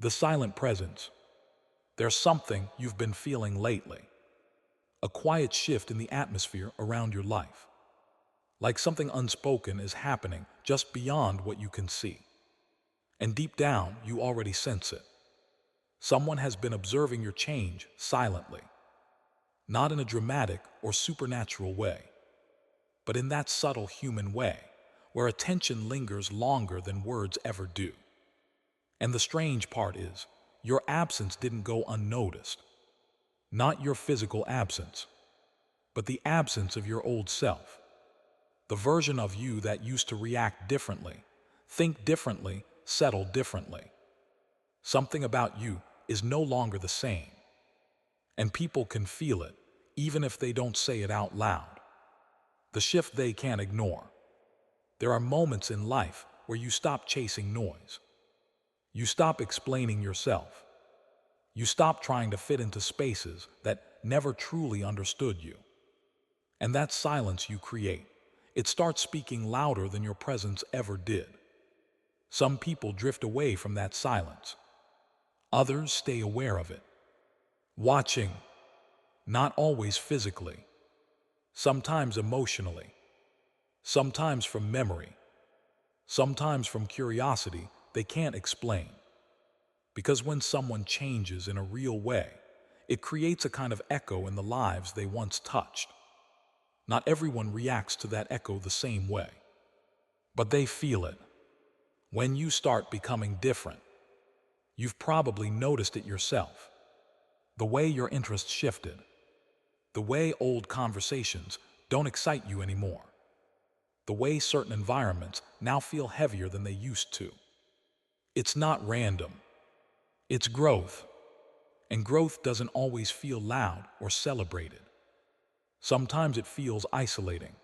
The silent presence. There's something you've been feeling lately. A quiet shift in the atmosphere around your life. Like something unspoken is happening just beyond what you can see. And deep down, you already sense it. Someone has been observing your change silently. Not in a dramatic or supernatural way, but in that subtle human way, where attention lingers longer than words ever do. And the strange part is, your absence didn't go unnoticed. Not your physical absence, but the absence of your old self. The version of you that used to react differently, think differently, settle differently. Something about you is no longer the same. And people can feel it, even if they don't say it out loud. The shift they can't ignore. There are moments in life where you stop chasing noise. You stop explaining yourself. You stop trying to fit into spaces that never truly understood you. And that silence you create, it starts speaking louder than your presence ever did. Some people drift away from that silence. Others stay aware of it. Watching, not always physically, sometimes emotionally, sometimes from memory, sometimes from curiosity they can't explain. Because when someone changes in a real way, it creates a kind of echo in the lives they once touched. Not everyone reacts to that echo the same way, but they feel it. When you start becoming different, you've probably noticed it yourself. The way your interests shifted, the way old conversations don't excite you anymore, the way certain environments now feel heavier than they used to. It's not random. It's growth. And growth doesn't always feel loud or celebrated. Sometimes it feels isolating.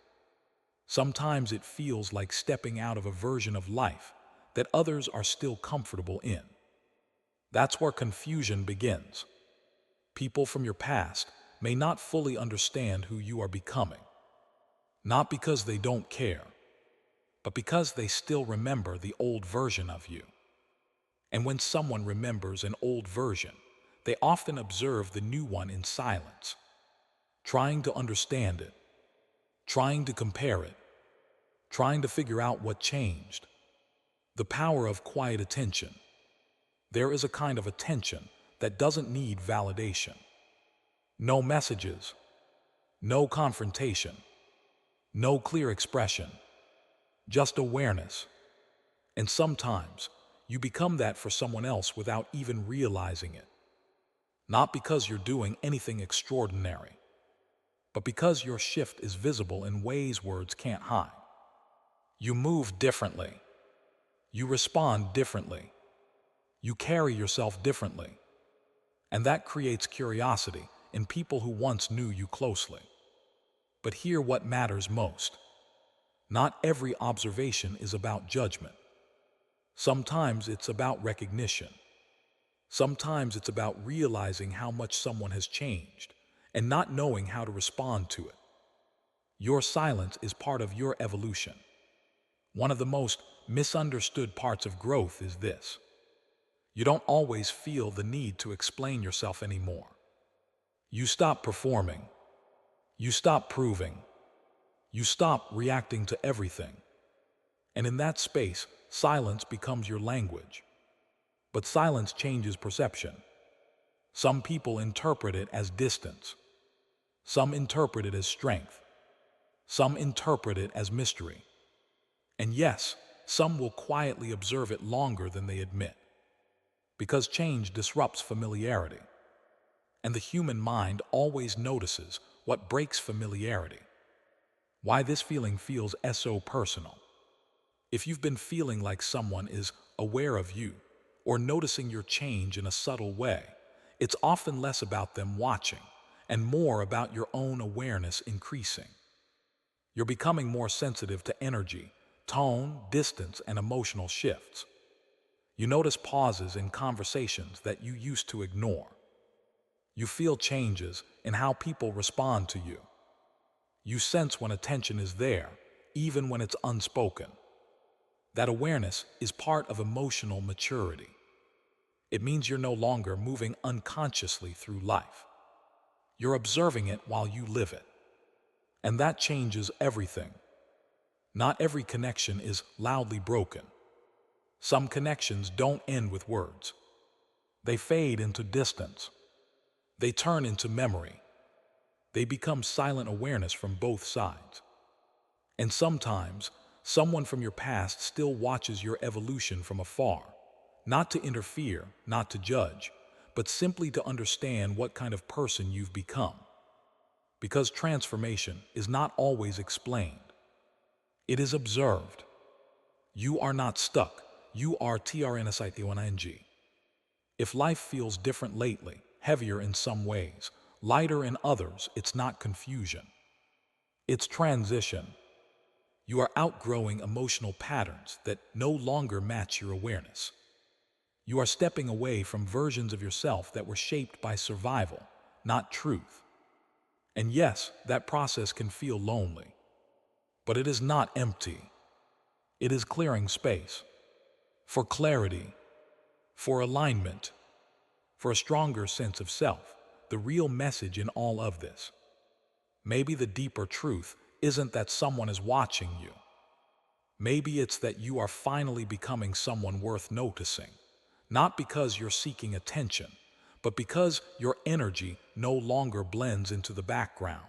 Sometimes it feels like stepping out of a version of life that others are still comfortable in. That's where confusion begins. People from your past may not fully understand who you are becoming. Not because they don't care, but because they still remember the old version of you. And when someone remembers an old version, they often observe the new one in silence, trying to understand it, trying to compare it, trying to figure out what changed. The power of quiet attention. There is a kind of attention that doesn't need validation. No messages, no confrontation, no clear expression, just awareness. And sometimes you become that for someone else without even realizing it. Not because you're doing anything extraordinary, but because your shift is visible in ways words can't hide. You move differently. You respond differently. You carry yourself differently. And that creates curiosity in people who once knew you closely. But hear what matters most. Not every observation is about judgment. Sometimes it's about recognition. Sometimes it's about realizing how much someone has changed and not knowing how to respond to it. Your silence is part of your evolution. One of the most misunderstood parts of growth is this. You don't always feel the need to explain yourself anymore. You stop performing. You stop proving. You stop reacting to everything. And in that space, silence becomes your language. But silence changes perception. Some people interpret it as distance. Some interpret it as strength. Some interpret it as mystery. And yes, some will quietly observe it longer than they admit. Because change disrupts familiarity. And the human mind always notices what breaks familiarity. Why this feeling feels so personal. If you've been feeling like someone is aware of you or noticing your change in a subtle way, it's often less about them watching and more about your own awareness increasing. You're becoming more sensitive to energy, tone, distance, and emotional shifts. You notice pauses in conversations that you used to ignore. You feel changes in how people respond to you. You sense when attention is there, even when it's unspoken. That awareness is part of emotional maturity. It means you're no longer moving unconsciously through life. You're observing it while you live it. And that changes everything. Not every connection is loudly broken. Some connections don't end with words. They fade into distance. They turn into memory. They become silent awareness from both sides. And sometimes, someone from your past still watches your evolution from afar, not to interfere, not to judge, but simply to understand what kind of person you've become. Because transformation is not always explained. It is observed. You are not stuck. You are trnsityoning. If life feels different lately, heavier in some ways, lighter in others, it's not confusion. It's transition. You are outgrowing emotional patterns that no longer match your awareness. You are stepping away from versions of yourself that were shaped by survival, not truth. And yes, that process can feel lonely, but it is not empty. It is clearing space for clarity, for alignment, for a stronger sense of self. The real message in all of this, maybe the deeper truth, isn't that someone is watching you. Maybe it's that you are finally becoming someone worth noticing, not because you're seeking attention, but because your energy no longer blends into the background.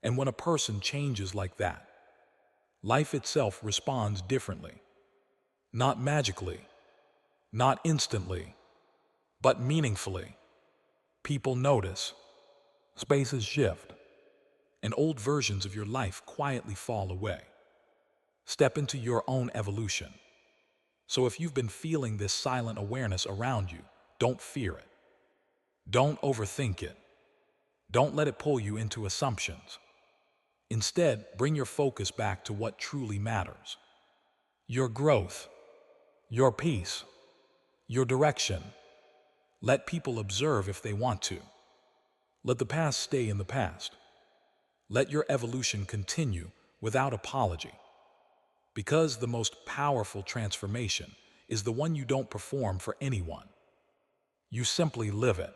And when a person changes like that, life itself responds differently. Not magically, not instantly, but meaningfully. People notice, spaces shift, and old versions of your life quietly fall away. Step into your own evolution. So if you've been feeling this silent awareness around you, don't fear it. Don't overthink it. Don't let it pull you into assumptions. Instead, bring your focus back to what truly matters. Your growth, your peace, your direction. Let people observe if they want to. Let the past stay in the past. Let your evolution continue without apology. Because the most powerful transformation is the one you don't perform for anyone. You simply live it.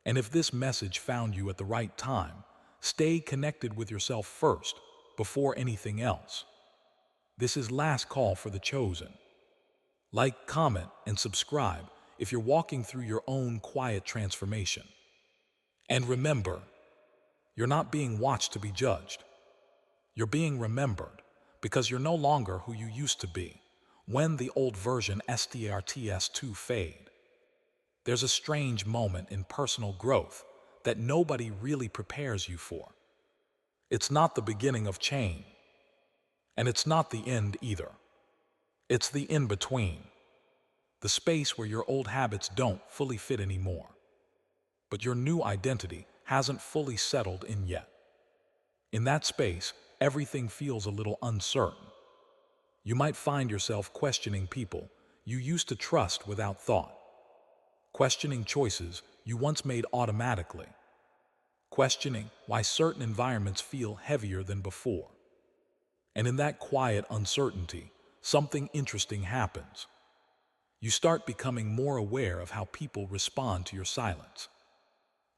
And if this message found you at the right time, stay connected with yourself first, before anything else. This is last call for the chosen. Like, comment, and subscribe if you're walking through your own quiet transformation. And remember, you're not being watched to be judged. You're being remembered because you're no longer who you used to be when the old version STRTS2 fade. There's a strange moment in personal growth that nobody really prepares you for. It's not the beginning of change, and it's not the end either. It's the in-between, the space where your old habits don't fully fit anymore, but your new identity hasn't fully settled in yet. In that space, everything feels a little uncertain. You might find yourself questioning people you used to trust without thought, questioning choices you once made automatically, questioning why certain environments feel heavier than before. And in that quiet uncertainty, something interesting happens. You start becoming more aware of how people respond to your silence.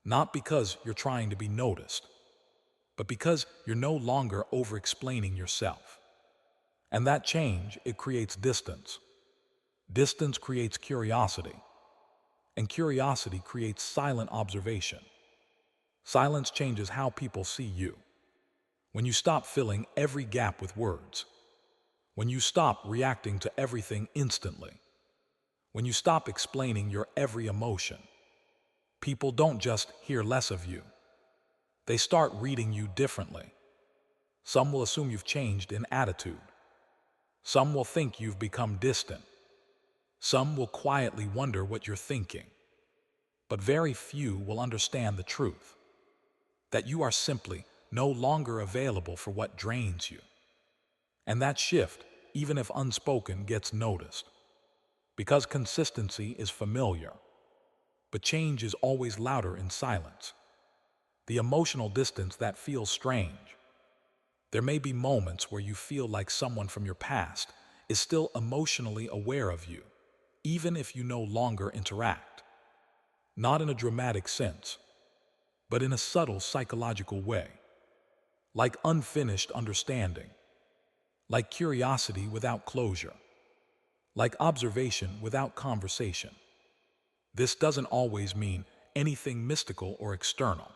Not because you're trying to be noticed, but because you're no longer over-explaining yourself. And that change, it creates distance. Distance creates curiosity. And curiosity creates silent observation. Silence changes how people see you. When you stop filling every gap with words. When you stop reacting to everything instantly. When you stop explaining your every emotion. People don't just hear less of you. They start reading you differently. Some will assume you've changed in attitude. Some will think you've become distant. Some will quietly wonder what you're thinking. But very few will understand the truth, that you are simply no longer available for what drains you. And that shift, even if unspoken, gets noticed. Because consistency is familiar, but change is always louder in silence. The emotional distance that feels strange. There may be moments where you feel like someone from your past is still emotionally aware of you, even if you no longer interact. Not in a dramatic sense, but in a subtle psychological way, like unfinished understanding, like curiosity without closure, like observation without conversation. This doesn't always mean anything mystical or external.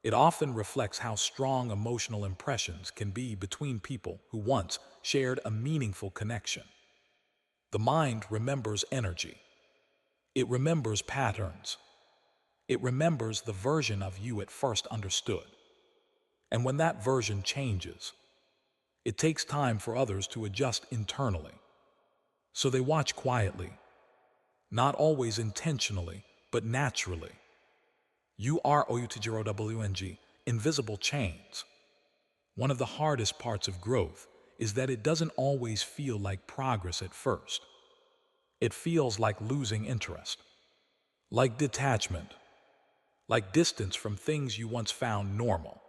It often reflects how strong emotional impressions can be between people who once shared a meaningful connection. The mind remembers energy. It remembers patterns. It remembers the version of you it first understood. And when that version changes, it takes time for others to adjust internally. So they watch quietly, not always intentionally, but naturally. UROUTGROWNG, invisible chains. One of the hardest parts of growth is that it doesn't always feel like progress at first. It feels like losing interest, like detachment, like distance from things you once found normal.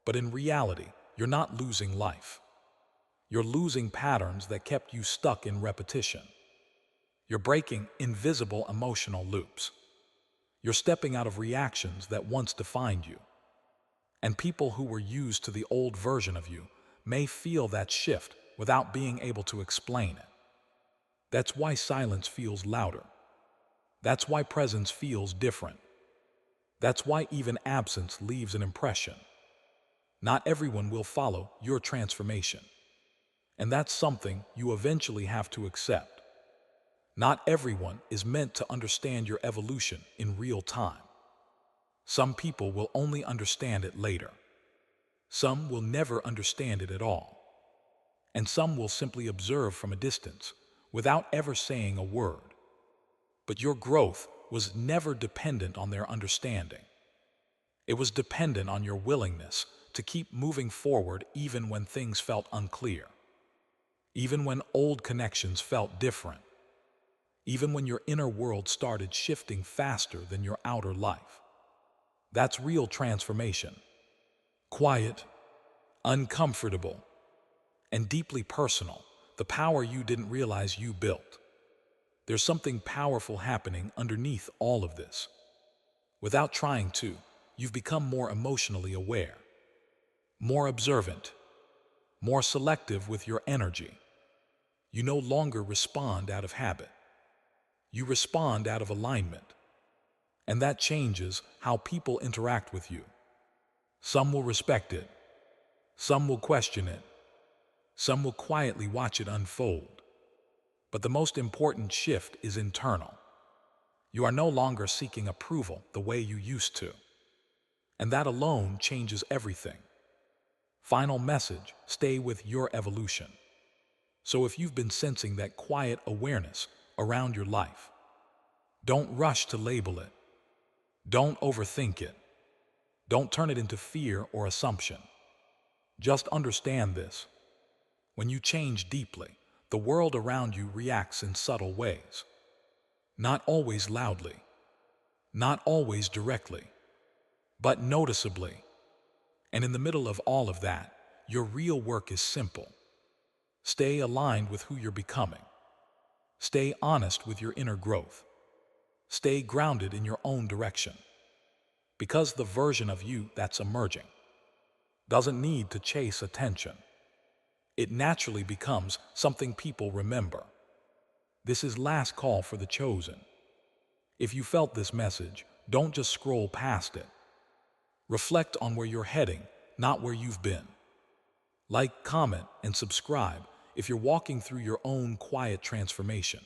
But in reality, you're not losing life. You're losing patterns that kept you stuck in repetition. You're breaking invisible emotional loops. You're stepping out of reactions that once defined you. And people who were used to the old version of you may feel that shift without being able to explain it. That's why silence feels louder. That's why presence feels different. That's why even absence leaves an impression. Not everyone will follow your transformation. And that's something you eventually have to accept. Not everyone is meant to understand your evolution in real time. Some people will only understand it later. Some will never understand it at all. And some will simply observe from a distance without ever saying a word. But your growth was never dependent on their understanding. It was dependent on your willingness to keep moving forward even when things felt unclear, even when old connections felt different, even when your inner world started shifting faster than your outer life. That's real transformation. Quiet, uncomfortable, and deeply personal, the power you didn't realize you built. There's something powerful happening underneath all of this. Without trying to, you've become more emotionally aware, more observant, more selective with your energy. You no longer respond out of habit. You respond out of alignment. And that changes how people interact with you. Some will respect it. Some will question it. Some will quietly watch it unfold. But the most important shift is internal. You are no longer seeking approval the way you used to. And that alone changes everything. Final message, stay with your evolution. So if you've been sensing that quiet awareness around your life, don't rush to label it. Don't overthink it. Don't turn it into fear or assumption. Just understand this. When you change deeply, the world around you reacts in subtle ways. Not always loudly, not always directly, but noticeably. And in the middle of all of that, your real work is simple. Stay aligned with who you're becoming. Stay honest with your inner growth. Stay grounded in your own direction. Because the version of you that's emerging doesn't need to chase attention. It naturally becomes something people remember. This is last call for the chosen. If you felt this message, don't just scroll past it. Reflect on where you're heading, not where you've been. Like, comment, and subscribe if you're walking through your own quiet transformation.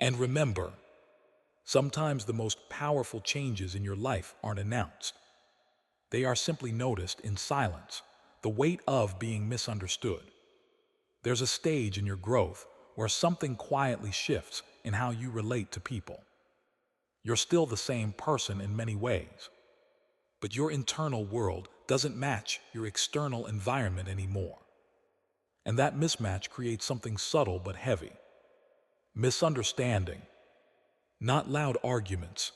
And remember, sometimes the most powerful changes in your life aren't announced. They are simply noticed in silence, the weight of being misunderstood. There's a stage in your growth where something quietly shifts in how you relate to people. You're still the same person in many ways, but your internal world doesn't match your external environment anymore. And that mismatch creates something subtle but heavy. Misunderstanding. Not loud arguments.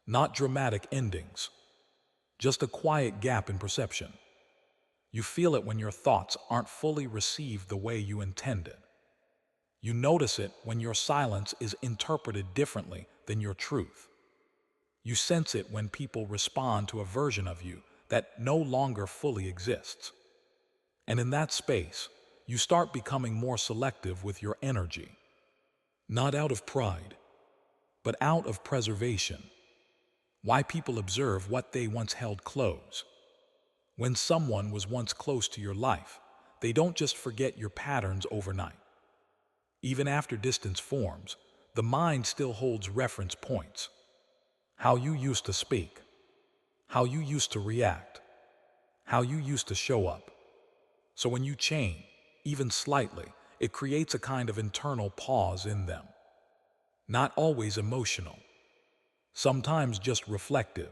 Not dramatic endings. Just a quiet gap in perception. You feel it when your thoughts aren't fully received the way you intended. You notice it when your silence is interpreted differently than your truth. You sense it when people respond to a version of you that no longer fully exists. And in that space, you start becoming more selective with your energy, not out of pride, but out of preservation. Why people observe what they once held close. When someone was once close to your life, they don't just forget your patterns overnight. Even after distance forms, the mind still holds reference points. How you used to speak, how you used to react, how you used to show up. So when you change, even slightly, it creates a kind of internal pause in them. Not always emotional, sometimes just reflective.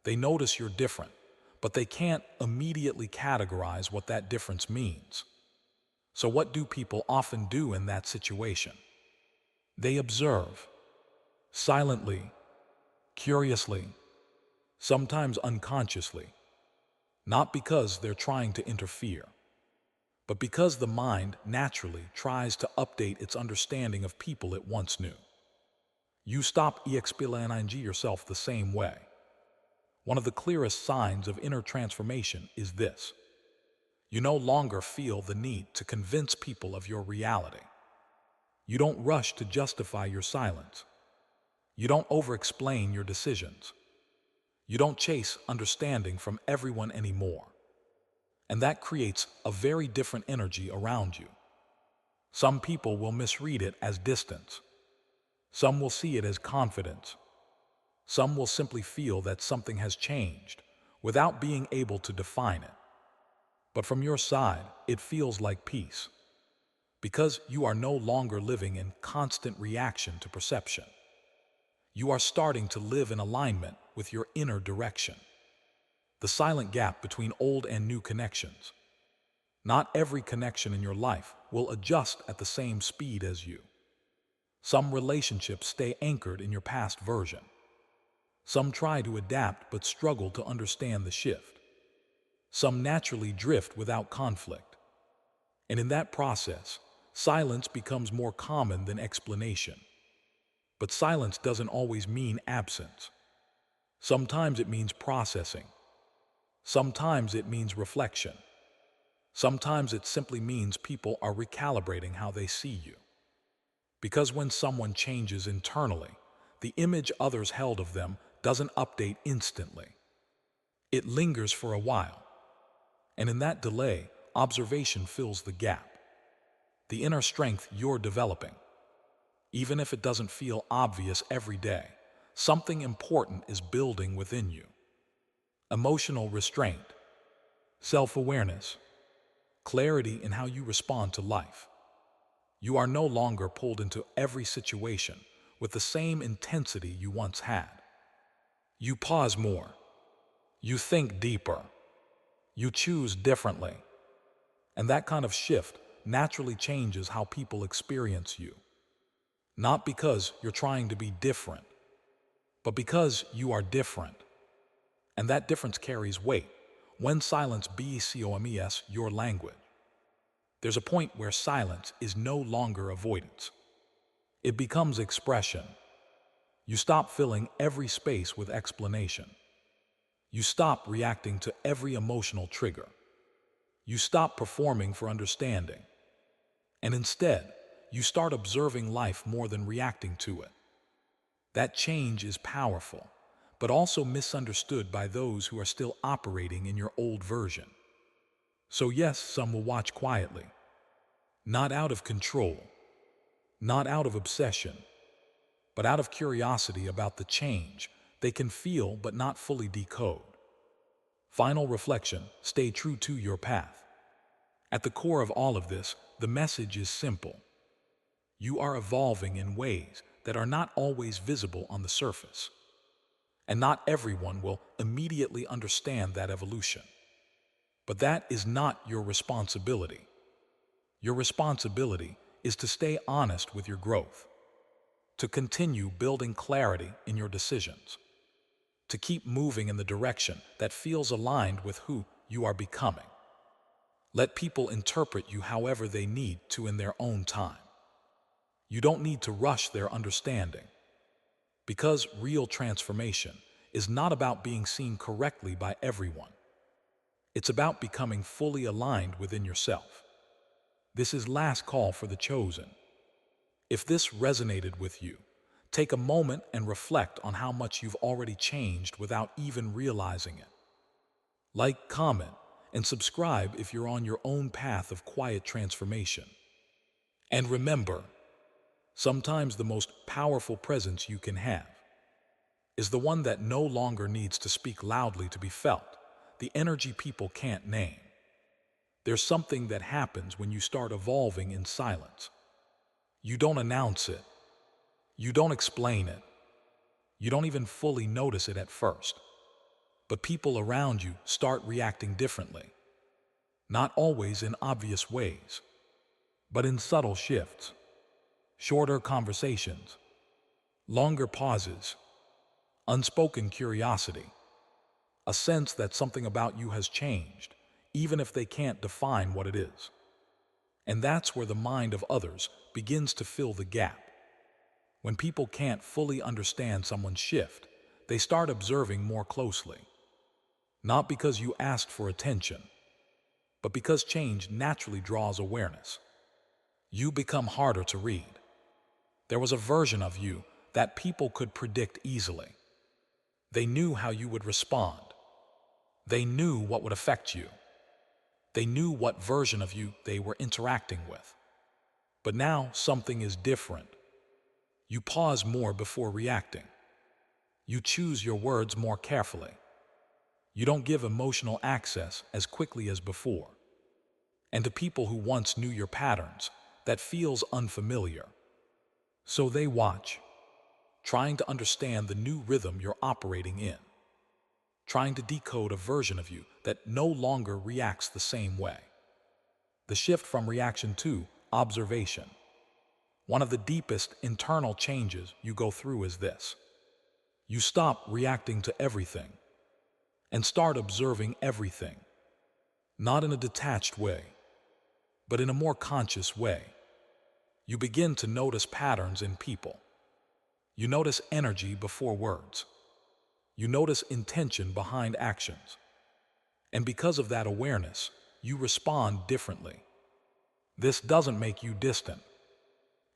They notice you're different, but they can't immediately categorize what that difference means. So what do people often do in that situation? They observe, silently, curiously, sometimes unconsciously, not because they're trying to interfere, but because the mind naturally tries to update its understanding of people it once knew. You stop explaining yourself the same way. One of the clearest signs of inner transformation is this. You no longer feel the need to convince people of your reality. You don't rush to justify your silence. You don't over-explain your decisions. You don't chase understanding from everyone anymore. And that creates a very different energy around you. Some people will misread it as distance. Some will see it as confidence. Some will simply feel that something has changed without being able to define it. But from your side, it feels like peace, because you are no longer living in constant reaction to perception. You are starting to live in alignment with your inner direction, the silent gap between old and new connections. Not every connection in your life will adjust at the same speed as you. Some relationships stay anchored in your past version. Some try to adapt but struggle to understand the shift. Some naturally drift without conflict. And in that process, silence becomes more common than explanation. But silence doesn't always mean absence. Sometimes it means processing. Sometimes it means reflection. Sometimes it simply means people are recalibrating how they see you. Because when someone changes internally, the image others held of them doesn't update instantly. It lingers for a while. And in that delay, observation fills the gap. The inner strength you're developing. Even if it doesn't feel obvious every day, something important is building within you. Emotional restraint, self-awareness, clarity in how you respond to life. You are no longer pulled into every situation with the same intensity you once had. You pause more. You think deeper. You choose differently. And that kind of shift naturally changes how people experience you. Not because you're trying to be different, but because you are different. And that difference carries weight when silence becomes your language. There's a point where silence is no longer avoidance. It becomes expression. You stop filling every space with explanation. You stop reacting to every emotional trigger. You stop performing for understanding. And instead, you start observing life more than reacting to it. That change is powerful, but also misunderstood by those who are still operating in your old version. So yes, some will watch quietly, not out of control, not out of obsession, but out of curiosity about the change they can feel but not fully decode. Final reflection, stay true to your path. At the core of all of this, the message is simple. You are evolving in ways that are not always visible on the surface. And not everyone will immediately understand that evolution. But that is not your responsibility. Your responsibility is to stay honest with your growth, to continue building clarity in your decisions, to keep moving in the direction that feels aligned with who you are becoming. Let people interpret you however they need to in their own time. You don't need to rush their understanding, because real transformation is not about being seen correctly by everyone. It's about becoming fully aligned within yourself. This is last call for the chosen. If this resonated with you, take a moment and reflect on how much you've already changed without even realizing it. Like, comment, and subscribe if you're on your own path of quiet transformation. And remember, sometimes the most powerful presence you can have is the one that no longer needs to speak loudly to be felt, the energy people can't name. There's something that happens when you start evolving in silence. You don't announce it. You don't explain it. You don't even fully notice it at first. But people around you start reacting differently. Not always in obvious ways, but in subtle shifts. Shorter conversations, longer pauses, unspoken curiosity, a sense that something about you has changed, even if they can't define what it is. And that's where the mind of others begins to fill the gap. When people can't fully understand someone's shift, they start observing more closely. Not because you asked for attention, but because change naturally draws awareness. You become harder to read. There was a version of you that people could predict easily. They knew how you would respond. They knew what would affect you. They knew what version of you they were interacting with. But now something is different. You pause more before reacting. You choose your words more carefully. You don't give emotional access as quickly as before. And to people who once knew your patterns, that feels unfamiliar. So they watch, trying to understand the new rhythm you're operating in, trying to decode a version of you that no longer reacts the same way. The shift from reaction to observation. One of the deepest internal changes you go through is this. You stop reacting to everything and start observing everything, not in a detached way, but in a more conscious way. You begin to notice patterns in people. You notice energy before words. You notice intention behind actions. And because of that awareness, you respond differently. This doesn't make you distant.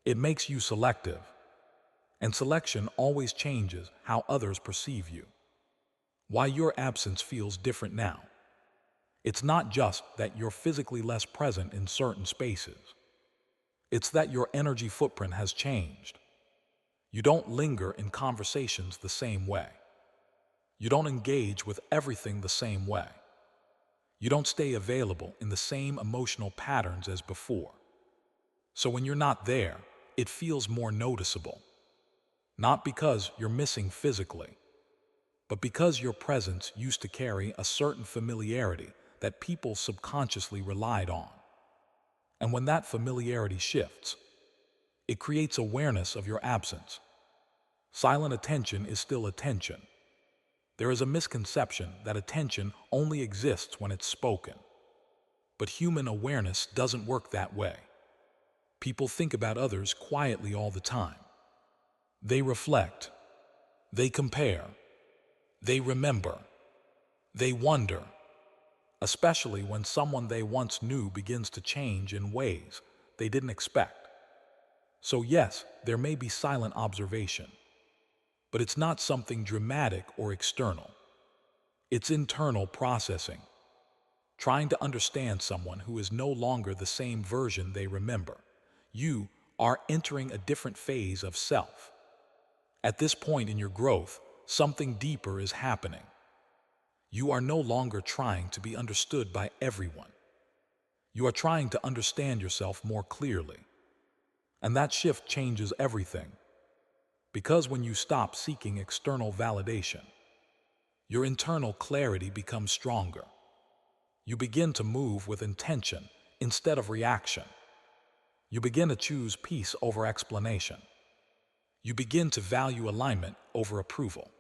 It makes you selective. And selection always changes how others perceive you. Why your absence feels different now. It's not just that you're physically less present in certain spaces. It's that your energy footprint has changed. You don't linger in conversations the same way. You don't engage with everything the same way. You don't stay available in the same emotional patterns as before. So when you're not there, it feels more noticeable. Not because you're missing physically, but because your presence used to carry a certain familiarity that people subconsciously relied on. And when that familiarity shifts, it creates awareness of your absence. Silent attention is still attention. There is a misconception that attention only exists when it's spoken. But human awareness doesn't work that way. People think about others quietly all the time. They reflect. They compare. They remember. They wonder. Especially when someone they once knew begins to change in ways they didn't expect. So yes, there may be silent observation, but it's not something dramatic or external. It's internal processing, trying to understand someone who is no longer the same version they remember. You are entering a different phase of self. At this point in your growth, something deeper is happening. You are no longer trying to be understood by everyone. You are trying to understand yourself more clearly. And that shift changes everything. Because when you stop seeking external validation, your internal clarity becomes stronger. You begin to move with intention instead of reaction. You begin to choose peace over explanation. You begin to value alignment over approval.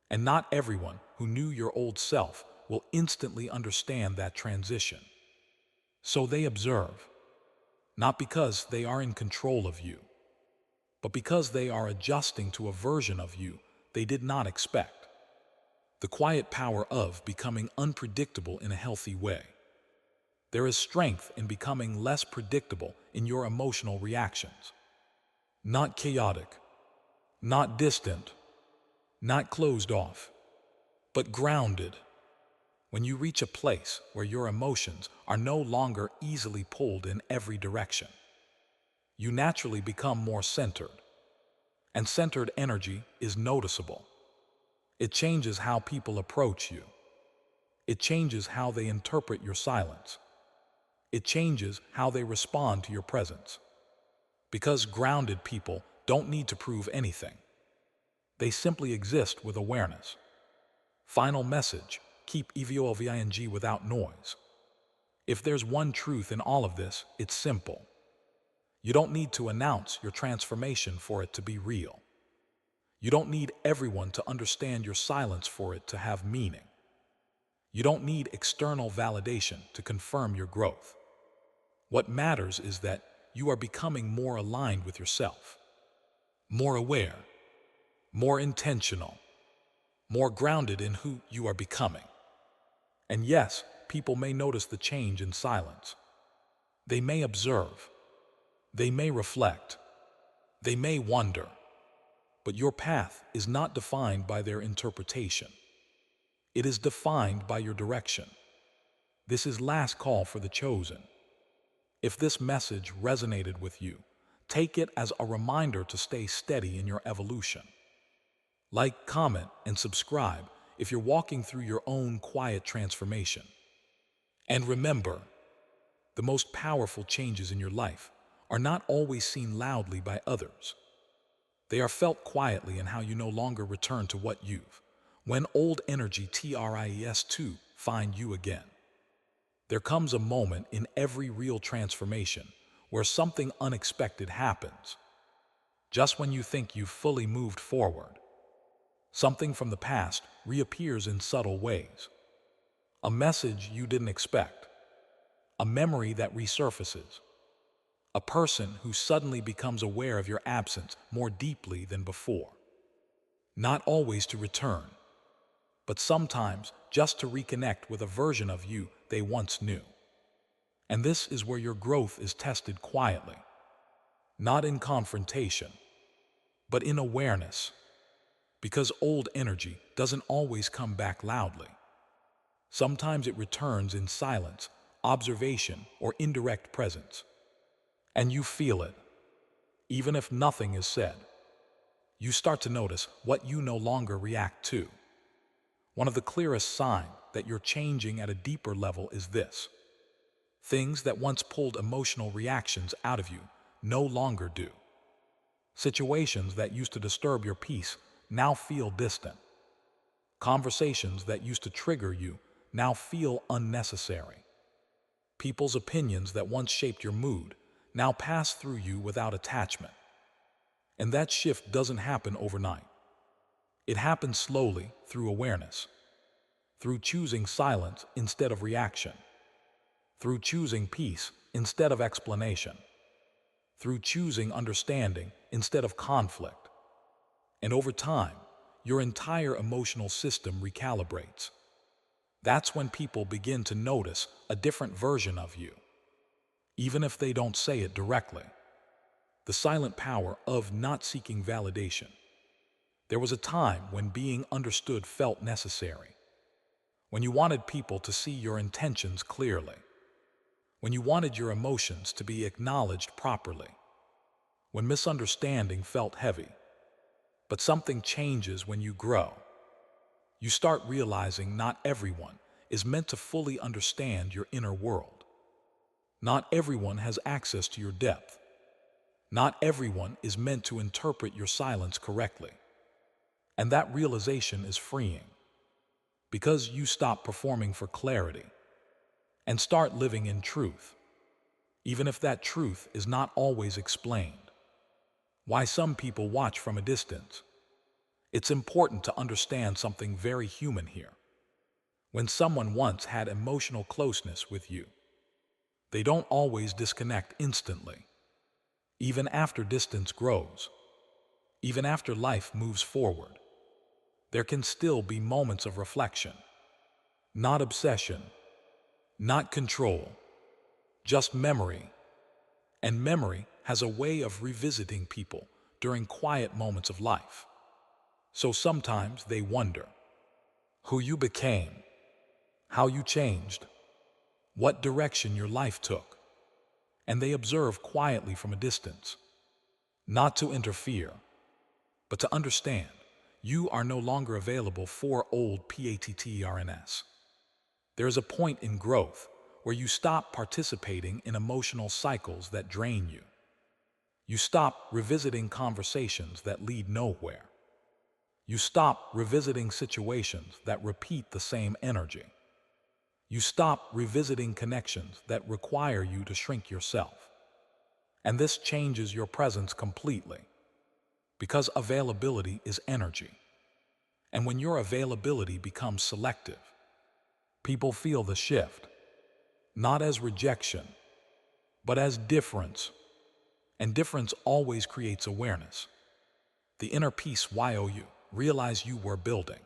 And not everyone who knew your old self will instantly understand that transition. So they observe, not because they are in control of you, but because they are adjusting to a version of you they did not expect. The quiet power of becoming unpredictable in a healthy way. There is strength in becoming less predictable in your emotional reactions. Not chaotic, not distant, not closed off, but grounded. When you reach a place where your emotions are no longer easily pulled in every direction, you naturally become more centered. And centered energy is noticeable. It changes how people approach you. It changes how they interpret your silence. It changes how they respond to your presence. Because grounded people don't need to prove anything. They simply exist with awareness. Final message: keep evolving without noise. If there's one truth in all of this, it's simple. You don't need to announce your transformation for it to be real. You don't need everyone to understand your silence for it to have meaning. You don't need external validation to confirm your growth. What matters is that you are becoming more aligned with yourself, more aware, more intentional, more grounded in who you are becoming. And yes, people may notice the change in silence. They may observe. They may reflect. They may wonder. But your path is not defined by their interpretation. It is defined by your direction. This is last call for the chosen. If this message resonated with you, take it as a reminder to stay steady in your evolution. Like, comment, and subscribe if you're walking through your own quiet transformation. And remember, the most powerful changes in your life are not always seen loudly by others. They are felt quietly in how you no longer return to what you've, when old energy tries to find you again. There comes a moment in every real transformation where something unexpected happens. Just when you think you've fully moved forward, something from the past reappears in subtle ways. A message you didn't expect, a memory that resurfaces, a person who suddenly becomes aware of your absence more deeply than before. Not always to return, but sometimes just to reconnect with a version of you they once knew. And this is where your growth is tested quietly, not in confrontation, but in awareness, because old energy doesn't always come back loudly. Sometimes it returns in silence, observation, or indirect presence. And you feel it, even if nothing is said. You start to notice what you no longer react to. One of the clearest signs that you're changing at a deeper level is this. Things that once pulled emotional reactions out of you no longer do. Situations that used to disturb your peace now feel distant. Conversations that used to trigger you now feel unnecessary. People's opinions that once shaped your mood now pass through you without attachment. And that shift doesn't happen overnight. It happens slowly through awareness, through choosing silence instead of reaction, through choosing peace instead of explanation, through choosing understanding instead of conflict. And over time, your entire emotional system recalibrates. That's when people begin to notice a different version of you, even if they don't say it directly. The silent power of not seeking validation. There was a time when being understood felt necessary, when you wanted people to see your intentions clearly, when you wanted your emotions to be acknowledged properly, when misunderstanding felt heavy. But something changes when you grow. You start realizing not everyone is meant to fully understand your inner world. Not everyone has access to your depth. Not everyone is meant to interpret your silence correctly. And that realization is freeing, because you stop performing for clarity and start living in truth, even if that truth is not always explained. Why some people watch from a distance. It's important to understand something very human here. When someone once had emotional closeness with you, they don't always disconnect instantly. Even after distance grows, Even after life moves forward, there can still be moments of reflection, not obsession, not control, just memory. And memory has a way of revisiting people during quiet moments of life. So sometimes they wonder who you became, how you changed, what direction your life took, and they observe quietly from a distance, not to interfere, but to understand you are no longer available for old patterns. There is a point in growth where you stop participating in emotional cycles that drain you. You stop revisiting conversations that lead nowhere. You stop revisiting situations that repeat the same energy. You stop revisiting connections that require you to shrink yourself. And this changes your presence completely, because availability is energy. And when your availability becomes selective, people feel the shift, not as rejection, but as difference. And difference always creates awareness. The inner peace you realize you were building.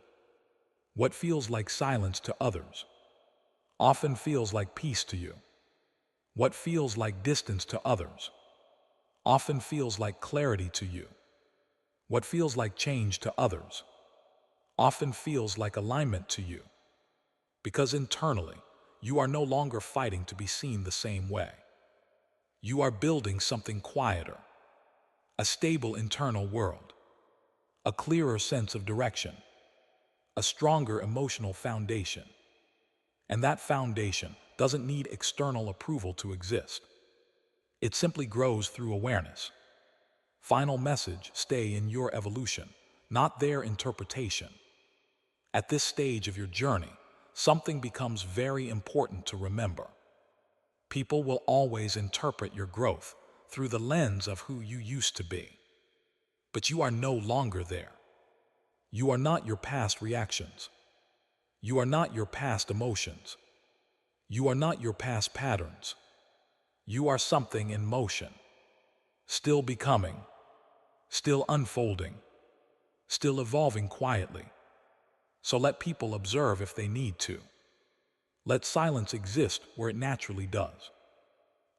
What feels like silence to others often feels like peace to you. What feels like distance to others often feels like clarity to you. What feels like change to others often feels like alignment to you. Because internally, you are no longer fighting to be seen the same way. You are building something quieter, a stable internal world, a clearer sense of direction, a stronger emotional foundation. And that foundation doesn't need external approval to exist. It simply grows through awareness. Final message: stay in your evolution, not their interpretation. At this stage of your journey, something becomes very important to remember. People will always interpret your growth through the lens of who you used to be. But you are no longer there. You are not your past reactions. You are not your past emotions. You are not your past patterns. You are something in motion, still becoming, still unfolding, still evolving quietly. So let people observe if they need to. Let silence exist where it naturally does.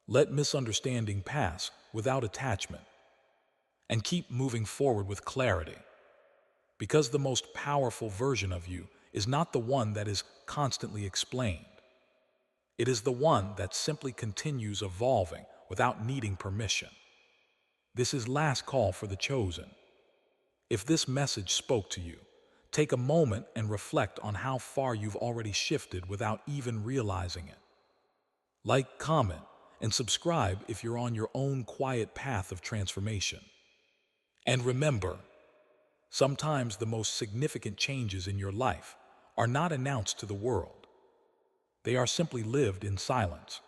Let misunderstanding pass without attachment. And keep moving forward with clarity. Because the most powerful version of you is not the one that is constantly explained. It is the one that simply continues evolving without needing permission. This is last call for the chosen. If this message spoke to you, take a moment and reflect on how far you've already shifted without even realizing it. Like, comment, and subscribe if you're on your own quiet path of transformation. And remember, sometimes the most significant changes in your life are not announced to the world. They are simply lived in silence.